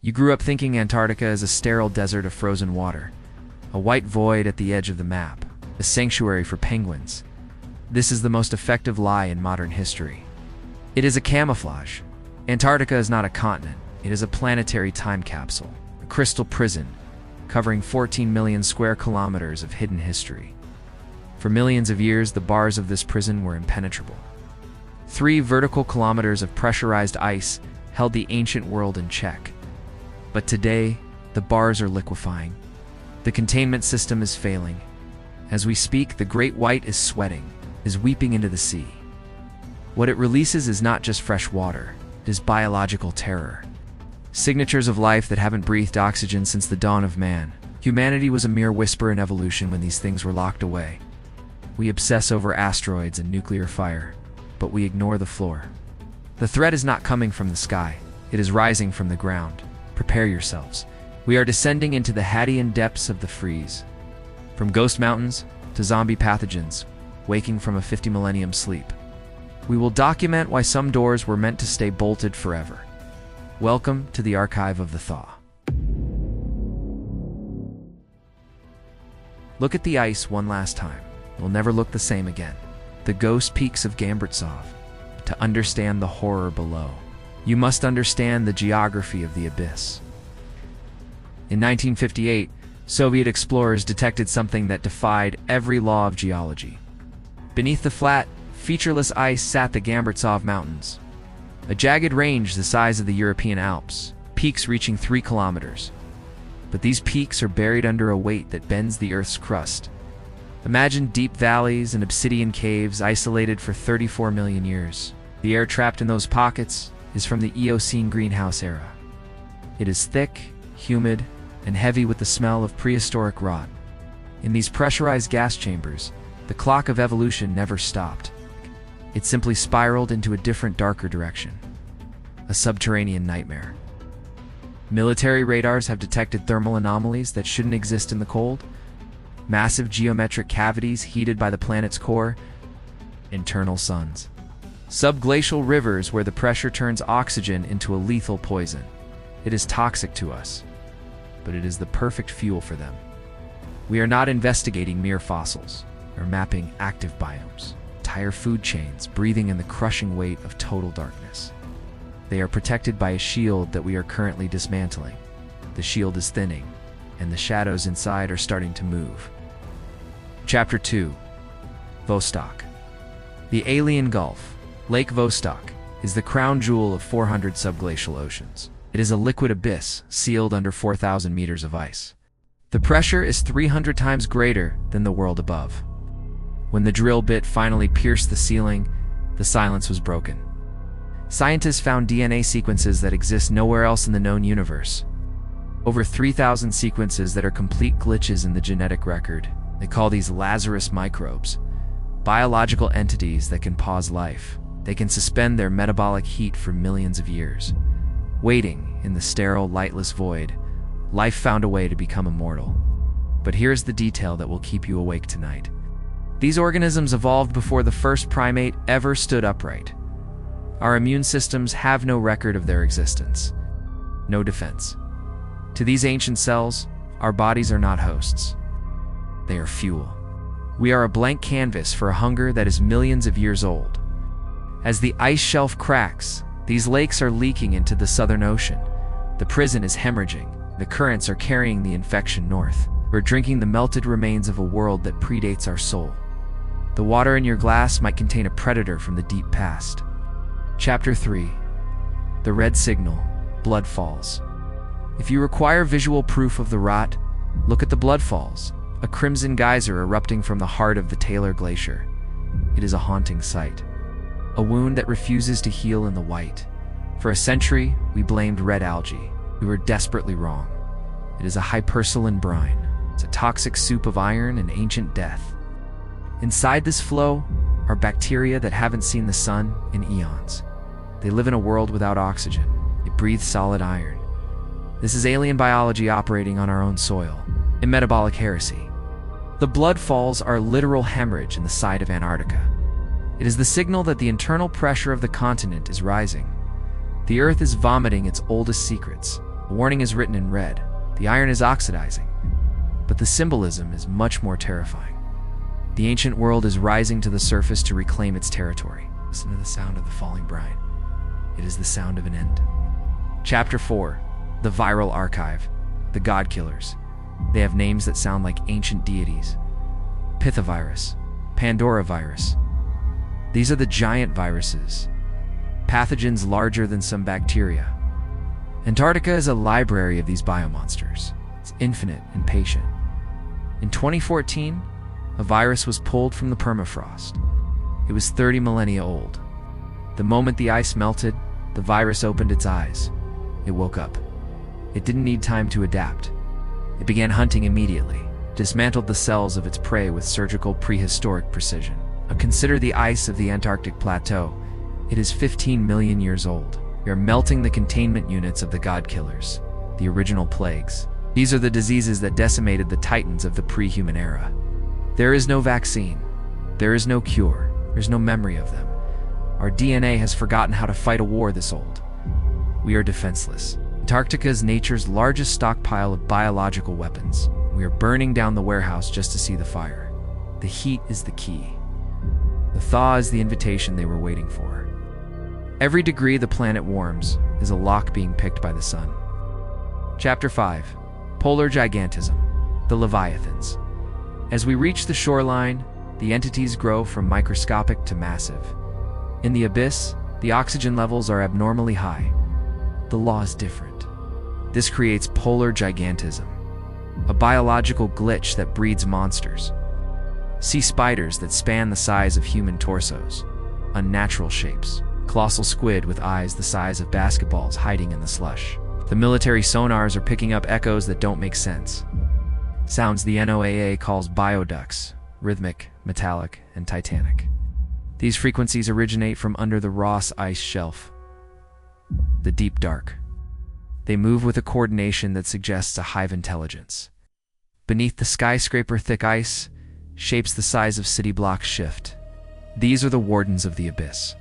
You grew up thinking Antarctica is a sterile desert of frozen water, a white void at the edge of the map, a sanctuary for penguins. This is the most effective lie in modern history. It is a camouflage. Antarctica is not a continent. It is a planetary time capsule, a crystal prison, covering 14 million square kilometers of hidden history. For millions of years, the bars of this prison were impenetrable. 3 vertical kilometers of pressurized ice held the ancient world in check. But today, the bars are liquefying. The containment system is failing. As we speak, the great white is sweating, is weeping into the sea. What it releases is not just fresh water, it is biological terror. Signatures of life that haven't breathed oxygen since the dawn of man. Humanity was a mere whisper in evolution when these things were locked away. We obsess over asteroids and nuclear fire, but we ignore the floor. The threat is not coming from the sky, it is rising from the ground. Prepare yourselves. We are descending into the Hadian depths of the freeze. From ghost mountains to zombie pathogens, waking from a 50-millennium sleep. We will document why some doors were meant to stay bolted forever. Welcome to the Archive of the Thaw. Look at the ice one last time. It will never look the same again. The ghost peaks of Gamburtsev. To understand the horror below, you must understand the geography of the abyss. In 1958, Soviet explorers detected something that defied every law of geology. Beneath the flat, featureless ice sat the Gamburtsev Mountains, a jagged range the size of the European Alps, peaks reaching 3 kilometers. But these peaks are buried under a weight that bends the Earth's crust. Imagine deep valleys and obsidian caves isolated for 34 million years. The air trapped in those pockets is from the Eocene greenhouse era. It is thick, humid, and heavy with the smell of prehistoric rot. In these pressurized gas chambers, the clock of evolution never stopped. It simply spiraled into a different, darker direction. A subterranean nightmare. Military radars have detected thermal anomalies that shouldn't exist in the cold. Massive geometric cavities heated by the planet's core. Internal suns. Subglacial rivers where the pressure turns oxygen into a lethal poison. It is toxic to us, but it is the perfect fuel for them. We are not investigating mere fossils. We're mapping active biomes, entire food chains breathing in the crushing weight of total darkness. They are protected by a shield that we are currently dismantling. The shield is thinning, and the shadows inside are starting to move. Chapter 2. Vostok. The Alien Gulf, Lake Vostok, is the crown jewel of 400 subglacial oceans. It is a liquid abyss sealed under 4,000 meters of ice. The pressure is 300 times greater than the world above. When the drill bit finally pierced the ceiling, the silence was broken. Scientists found DNA sequences that exist nowhere else in the known universe. Over 3,000 sequences that are complete glitches in the genetic record. They call these Lazarus microbes, biological entities that can pause life. They can suspend their metabolic heat for millions of years. Waiting in the sterile, lightless void, life found a way to become immortal. But here's the detail that will keep you awake tonight. These organisms evolved before the first primate ever stood upright. Our immune systems have no record of their existence. No defense. To these ancient cells, our bodies are not hosts. They are fuel. We are a blank canvas for a hunger that is millions of years old. As the ice shelf cracks, these lakes are leaking into the Southern Ocean. The prison is hemorrhaging. The currents are carrying the infection north. We're drinking the melted remains of a world that predates our soul. The water in your glass might contain a predator from the deep past. Chapter 3. The Red Signal, Blood Falls. If you require visual proof of the rot, look at the blood falls, a crimson geyser erupting from the heart of the Taylor Glacier. It is a haunting sight. A wound that refuses to heal in the white. For a century, we blamed red algae. We were desperately wrong. It is a hypersaline brine. It's a toxic soup of iron and ancient death. Inside this flow are bacteria that haven't seen the sun in eons. They live in a world without oxygen. They breathe solid iron. This is alien biology operating on our own soil. A metabolic heresy. The blood falls are literal hemorrhage in the side of Antarctica. It is the signal that the internal pressure of the continent is rising. The Earth is vomiting its oldest secrets. A warning is written in red. The iron is oxidizing. But the symbolism is much more terrifying. The ancient world is rising to the surface to reclaim its territory. Listen to the sound of the falling brine. It is the sound of an end. Chapter 4. The Viral Archive. The God Killers. They have names that sound like ancient deities. Pithavirus. Pandora virus. These are the giant viruses. Pathogens larger than some bacteria. Antarctica is a library of these biomonsters. It's infinite and patient. In 2014, a virus was pulled from the permafrost. It was 30 millennia old. The moment the ice melted, the virus opened its eyes. It woke up. It didn't need time to adapt. It began hunting immediately, dismantled the cells of its prey with surgical prehistoric precision. Now consider the ice of the Antarctic plateau. It is 15 million years old. We are melting the containment units of the God Killers, the original plagues. These are the diseases that decimated the titans of the pre-human era. There is no vaccine. There is no cure. There's no memory of them. Our DNA has forgotten how to fight a war this old. We are defenseless. Antarctica is nature's largest stockpile of biological weapons. We are burning down the warehouse just to see the fire. The heat is the key. The thaw is the invitation they were waiting for. Every degree the planet warms is a lock being picked by the sun. Chapter 5. Polar Gigantism. The Leviathans. As we reach the shoreline, the entities grow from microscopic to massive. In the abyss, the oxygen levels are abnormally high. The law is different. This creates polar gigantism, a biological glitch that breeds monsters. Sea spiders that span the size of human torsos, unnatural shapes, colossal squid with eyes the size of basketballs hiding in the slush. The military sonars are picking up echoes that don't make sense. Sounds the NOAA calls bioducks, rhythmic, metallic, and titanic. These frequencies originate from under the Ross Ice Shelf, the deep dark. They move with a coordination that suggests a hive intelligence. Beneath the skyscraper thick ice, shapes the size of city blocks shift. These are the wardens of the abyss.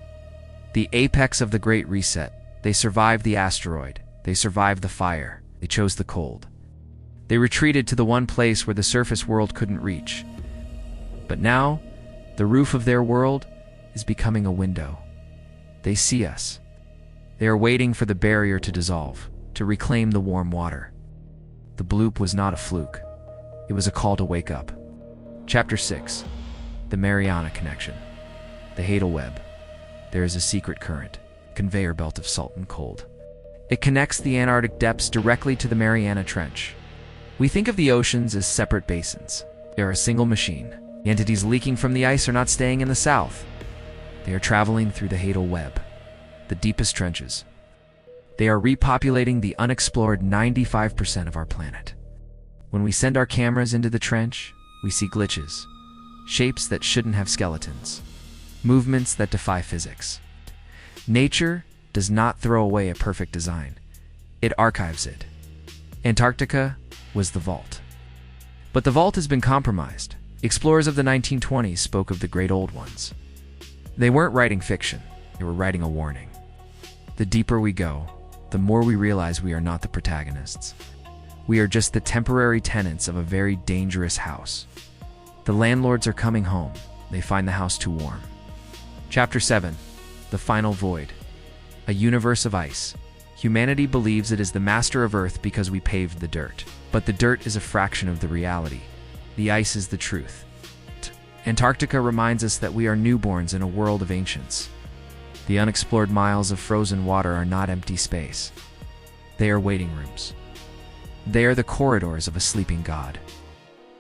The apex of the Great Reset. They survived the asteroid. They survived the fire. They chose the cold. They retreated to the one place where the surface world couldn't reach. But now, the roof of their world is becoming a window. They see us. They are waiting for the barrier to dissolve, to reclaim the warm water. The bloop was not a fluke. It was a call to wake up. Chapter 6. The Mariana Connection. The Hadal Web. There is a secret current, conveyor belt of salt and cold. It connects the Antarctic depths directly to the Mariana Trench. We think of the oceans as separate basins. They are a single machine. The entities leaking from the ice are not staying in the south. They are traveling through the Hadal Web, the deepest trenches. They are repopulating the unexplored 95% of our planet. When we send our cameras into the trench, we see glitches, shapes that shouldn't have skeletons, movements that defy physics. Nature does not throw away a perfect design. It archives it. Antarctica was the vault. But the vault has been compromised. Explorers of the 1920s spoke of the great old ones. They weren't writing fiction. They were writing a warning. The deeper we go, the more we realize we are not the protagonists. We are just the temporary tenants of a very dangerous house. The landlords are coming home. They find the house too warm. Chapter 7. The Final Void. A universe of ice. Humanity believes it is the master of Earth because we paved the dirt. But the dirt is a fraction of the reality. The ice is the truth. Antarctica reminds us that we are newborns in a world of ancients. The unexplored miles of frozen water are not empty space. They are waiting rooms. They are the corridors of a sleeping god.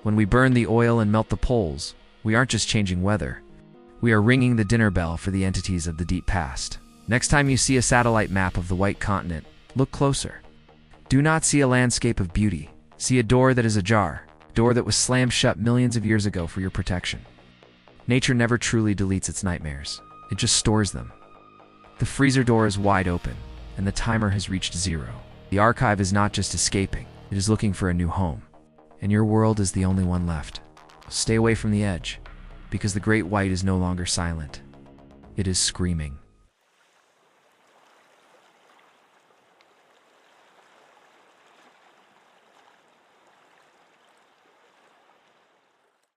When we burn the oil and melt the poles, we aren't just changing weather. We are ringing the dinner bell for the entities of the deep past. Next time you see a satellite map of the white continent, look closer. Do not see a landscape of beauty. See a door that is ajar, a door that was slammed shut millions of years ago for your protection. Nature never truly deletes its nightmares. It just stores them. The freezer door is wide open, and the timer has reached 0. The archive is not just escaping, it is looking for a new home. And your world is the only one left. Stay away from the edge, because the great white is no longer silent. It is screaming.